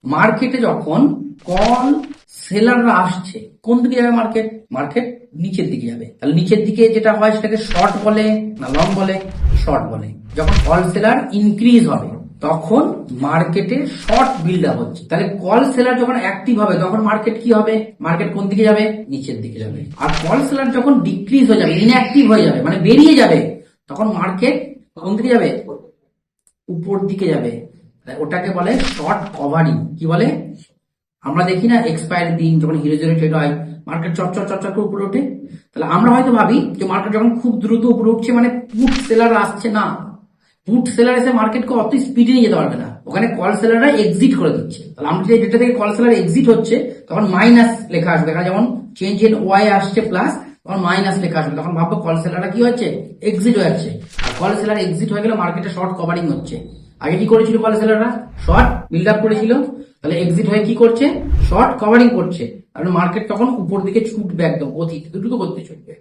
মার্কেটে যখন কল সেলাররা আসছে, কোন দিকে যাবে মার্কেট? মার্কেট নিচের দিকে যাবে। তাহলে নিচের দিকে যেটা হয় সেটাকে শর্ট বলে না লং বলে? শর্ট বলে। যখন কল সেলার ইনক্রিজ হবে তখন মার্কেটে শর্ট বিল্ড আপ হচ্ছে। তাহলে কল সেলার যখন অ্যাক্টিভ হবে তখন মার্কেট কি হবে? মার্কেট কোন দিকে যাবে? নিচের দিকে যাবে। আর কল সেলার যখন ডিক্রিজ হয়ে যাবে, ইনঅ্যাক্টিভ হয়ে যাবে, মানে বেরিয়ে যাবে, তখন মার্কেট কোন দিকে যাবে? উপর দিকে যাবে। ওটাকে বলে শর্ট কভারিং। কি বলে? আমরা দেখি না এক্সপায়ারি দিন যখন হিরো জিরো ট্রেড হয়, মার্কেট চটচট চটচট করে উপরে ওঠে। তাহলে আমরা হয়তো ভাবি যে মার্কেট যখন খুব দ্রুত উপরে উঠছে মানে পুট সেলার আসছে। না, পুট সেলার এসে মার্কেটকে অত স্পিডে নিয়ে যেতে পারবে না, ওখানে কল সেলাররা এক্সিট করে দিচ্ছে। তাহলে আমরা যে ডেটা থেকে কল সেলার এক্সিট হচ্ছে তখন মাইনাস লেখা আসবে। এখানে যেমন চেঞ্জ ইন ওয়াই আসছে প্লাস, তখন মাইনাস লেখা আসবে। তখন ভাববো কল সেলাররা কি হচ্ছে? এক্সিট হয়ে যাচ্ছে। আর কল সেলার এক্সিট হয়ে গেলে মার্কেটে শর্ট কভারিং হচ্ছে। আগে কি করেছিল কল সেলাররা? শর্ট বিল্ড আপ করেছিল, তাহলে এক্সিট হয়ে কি করছে? শর্ট কভারিং করছে। আর মার্কেট তখন উপর দিকে ছুটবে, একদম অতীত দ্রুত করতে ছুটবে।